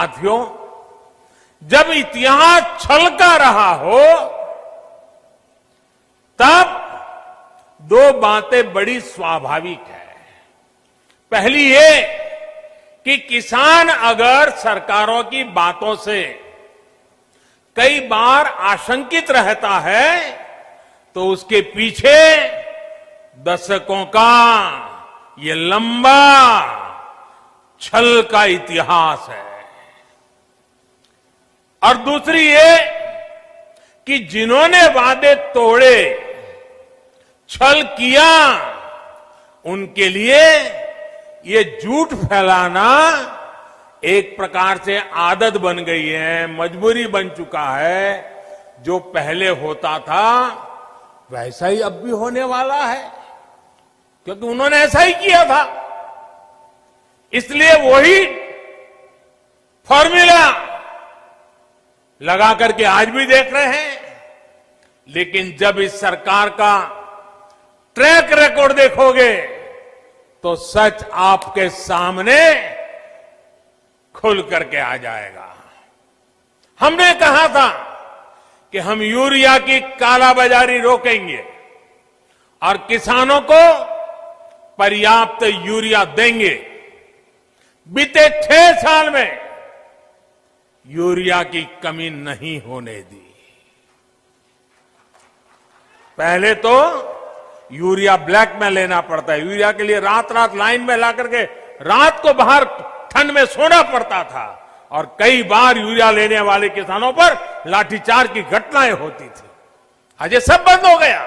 साथियों, जब इतिहास छलका रहा हो तब दो बातें बड़ी स्वाभाविक है। पहली ये कि किसान अगर सरकारों की बातों से कई बार आशंकित रहता है तो उसके पीछे दशकों का ये लंबा छल का इतिहास है। और दूसरी ये कि जिन्होंने वादे तोड़े, छल किया, उनके लिए ये झूठ फैलाना एक प्रकार से आदत बन गई है, मजबूरी बन चुका है। जो पहले होता था वैसा ही अब भी होने वाला है, क्योंकि उन्होंने ऐसा ही किया था। इसलिए वही फॉर्मूला लगा करके आज भी देख रहे हैं। लेकिन जब इस सरकार का ट्रैक रिकॉर्ड देखोगे तो सच आपके सामने खुल करके आ जाएगा। हमने कहा था कि हम यूरिया की कालाबाजारी रोकेंगे और किसानों को पर्याप्त यूरिया देंगे। बीते 6 साल में यूरिया की कमी नहीं होने दी। पहले तो यूरिया ब्लैक में लेना पड़ता है। यूरिया के लिए रात रात लाइन में ला करके रात को बाहर ठंड में सोना पड़ता था और कई बार यूरिया लेने वाले किसानों पर लाठीचार्ज की घटनाएं होती थी। आज ये सब बंद हो गया।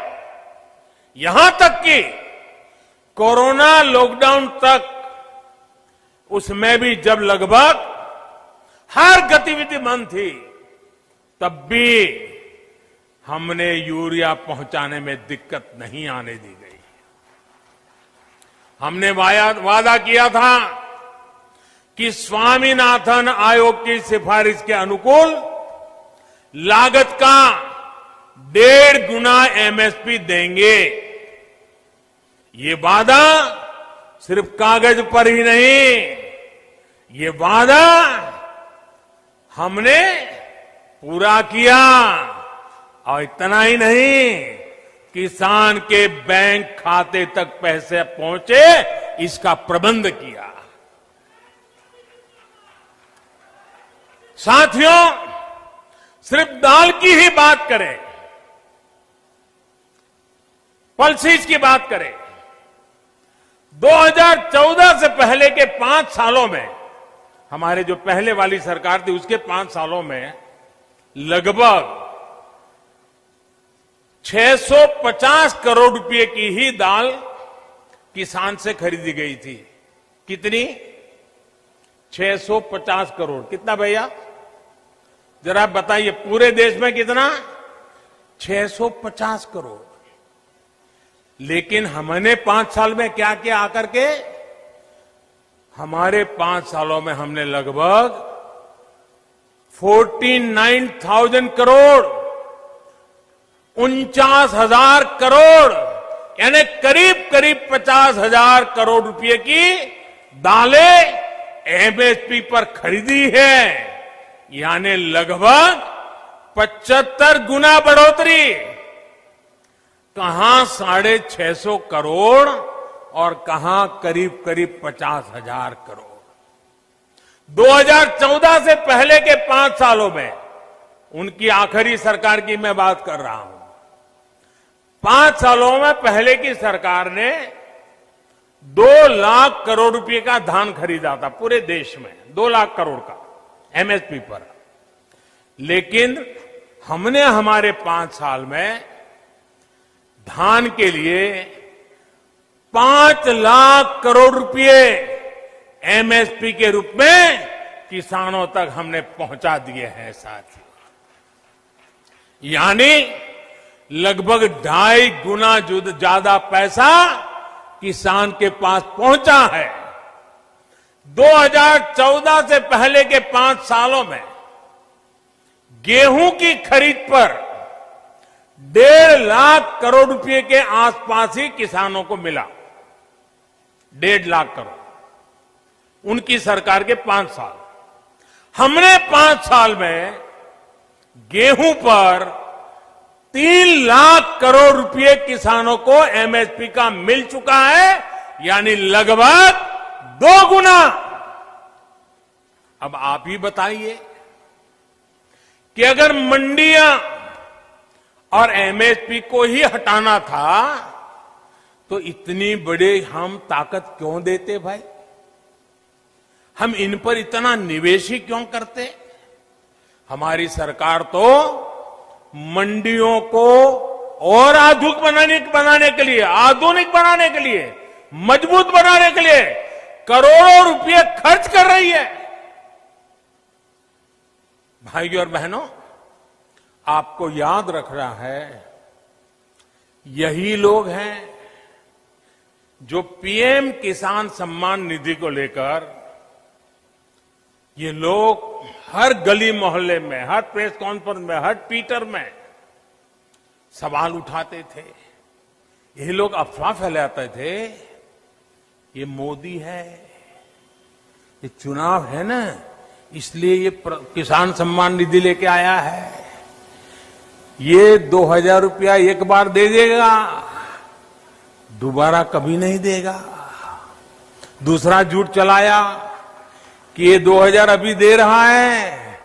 यहां तक कि कोरोना लॉकडाउन तक, उसमें भी जब लगभग हर गतिविधि बंद थी, तब भी हमने यूरिया पहुंचाने में दिक्कत नहीं आने दी गई। हमने वादा किया था कि स्वामीनाथन आयोग की सिफारिश के अनुकूल लागत का 1.5 गुना एमएसपी देंगे। ये वादा सिर्फ कागज पर ही नहीं, ये वादा हमने पूरा किया। और इतना ही नहीं, किसान के बैंक खाते तक पैसे पहुंचे, इसका प्रबंध किया। साथियों, सिर्फ दाल की ही बात करें, पल्सीज की बात करें, 2014 से पहले के 5 सालों में, हमारे जो पहले वाली सरकार थी उसके 5 सालों में लगभग 650 करोड़ रुपए की ही दाल किसान से खरीदी गई थी। कितनी? 650 करोड़। कितना भैया? जरा बताइए, पूरे देश में कितना? 650 करोड़। लेकिन हमने 5 साल में क्या किया आकर के? हमारे 5 सालों में हमने लगभग 49,000 करोड़, 49,000 करोड़, यानी करीब करीब 50,000 करोड़ रुपए की दालें एमएसपी पर खरीदी है। यानी लगभग 75 गुना बढ़ोतरी। कहां 650 करोड़ और कहां करीब करीब 50,000 करोड़। 2014 से पहले के 5 सालों में, उनकी आखिरी सरकार की मैं बात कर रहा हूं, 5 सालों में पहले की सरकार ने 2 लाख करोड़ रुपए का धान खरीदा था पूरे देश में, 2 लाख करोड़ का एमएसपी पर। लेकिन हमने हमारे 5 साल में धान के लिए 5 लाख करोड़ रुपए एमएसपी के रूप में किसानों तक हमने पहुंचा दिए हैं साथियों। यानी लगभग 2.5 गुना ज्यादा पैसा किसान के पास पहुंचा है। 2014 से पहले के 5 सालों में गेहूं की खरीद पर 1.5 लाख करोड़ रुपए के आसपास ही किसानों को मिला। 1.5 लाख करोड़ उनकी सरकार के 5 साल। हमने 5 साल में गेहूं पर 3 लाख करोड़ रुपए किसानों को एमएसपी का मिल चुका है, यानी लगभग 2 गुना। अब आप ही बताइए कि अगर मंडियां और एमएसपी को ही हटाना था तो इतनी बड़ी हम ताकत क्यों देते भाई? हम इन पर इतना निवेश ही क्यों करते? हमारी सरकार तो मंडियों को और आधुनिक बनाने के लिए, मजबूत बनाने के लिए करोड़ों रुपए खर्च कर रही है। भाइयों और बहनों, आपको याद रखना है, यही लोग हैं जो पीएम किसान सम्मान निधि को लेकर ये लोग हर गली मोहल्ले में, हर प्रेस कॉन्फ्रेंस में, हर ट्विटर में सवाल उठाते थे। यही लोग अफवाह फैलाते थे, ये मोदी है, ये चुनाव है ना, इसलिए ये किसान सम्मान निधि लेके आया है, ये 2000 रुपया एक बार दे देगा, दोबारा कभी नहीं देगा। दूसरा झूठ चलाया कि ये 2000 अभी दे रहा है,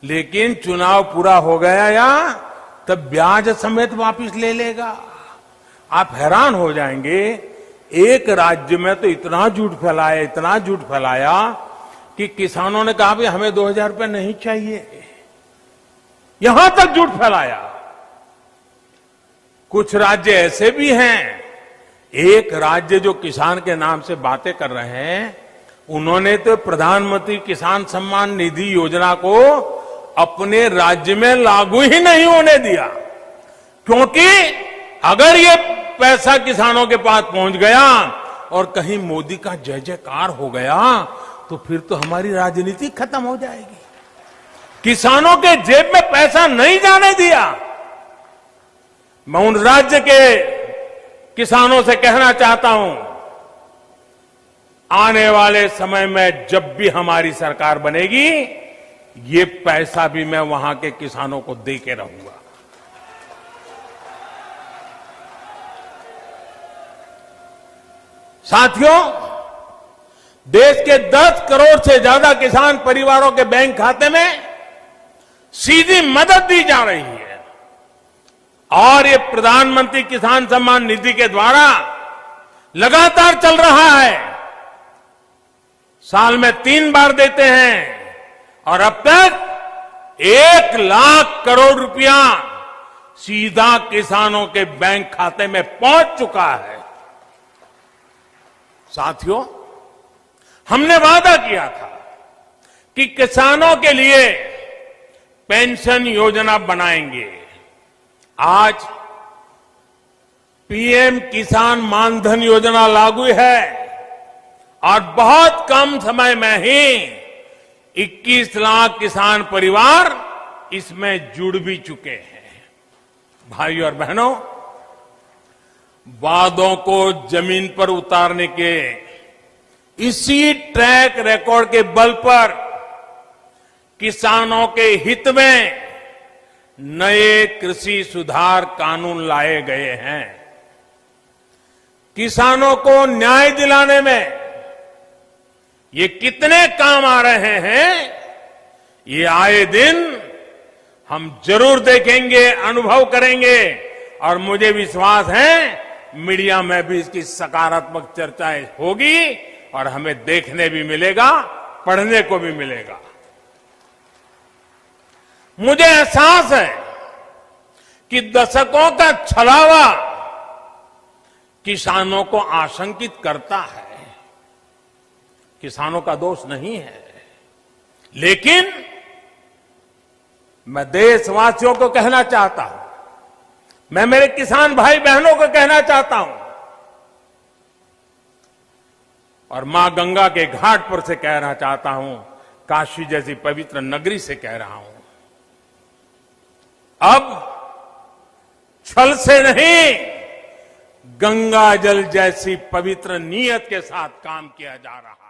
लेकिन चुनाव पूरा हो गया या तब ब्याज समेत वापस ले लेगा। आप हैरान हो जाएंगे, एक राज्य में तो इतना झूठ फैलाया कि किसानों ने कहा भी हमें 2000 रुपये नहीं चाहिए, यहां तक झूठ फैलाया। कुछ राज्य ऐसे भी हैं, एक राज्य जो किसान के नाम से बातें कर रहे हैं, उन्होंने तो प्रधानमंत्री किसान सम्मान निधि योजना को अपने राज्य में लागू ही नहीं होने दिया, क्योंकि अगर ये पैसा किसानों के पास पहुंच गया और कहीं मोदी का जय जयकार हो गया तो फिर तो हमारी राजनीति खत्म हो जाएगी। किसानों के जेब में पैसा नहीं जाने दिया। मैं उन राज्य के किसानों से कहना चाहता हूं, आने वाले समय में जब भी हमारी सरकार बनेगी, ये पैसा भी मैं वहां के किसानों को दे के रहूंगा। साथियों, देश के 10 करोड़ से ज्यादा किसान परिवारों के बैंक खाते में सीधी मदद दी जा रही है और ये प्रधानमंत्री किसान सम्मान निधि के द्वारा लगातार चल रहा है। साल में 3 बार देते हैं और अब तक 1 लाख करोड़ रुपया सीधा किसानों के बैंक खाते में पहुंच चुका है। साथियों, हमने वादा किया था कि किसानों के लिए पेंशन योजना बनाएंगे। आज पीएम किसान मानधन योजना लागू है और बहुत कम समय में ही 21 लाख किसान परिवार इसमें जुड़ भी चुके हैं। भाइयों और बहनों, वादों को जमीन पर उतारने के इसी ट्रैक रिकॉर्ड के बल पर किसानों के हित में नए कृषि सुधार कानून लाए गए हैं। किसानों को न्याय दिलाने में ये कितने काम आ रहे हैं, ये आए दिन हम जरूर देखेंगे, अनुभव करेंगे और मुझे विश्वास है मीडिया में भी इसकी सकारात्मक चर्चाएं होगी और हमें देखने भी मिलेगा, पढ़ने को भी मिलेगा। मुझे एहसास है कि दशकों का छलावा किसानों को आशंकित करता है। किसानों का दोष नहीं है, लेकिन मैं देशवासियों को कहना चाहता हूं, मैं मेरे किसान भाई बहनों को कहना चाहता हूं और मां गंगा के घाट पर से कहना चाहता हूं, काशी जैसी पवित्र नगरी से कह रहा हूं, अब छल से नहीं, गंगा जल जैसी पवित्र नीयत के साथ काम किया जा रहा है।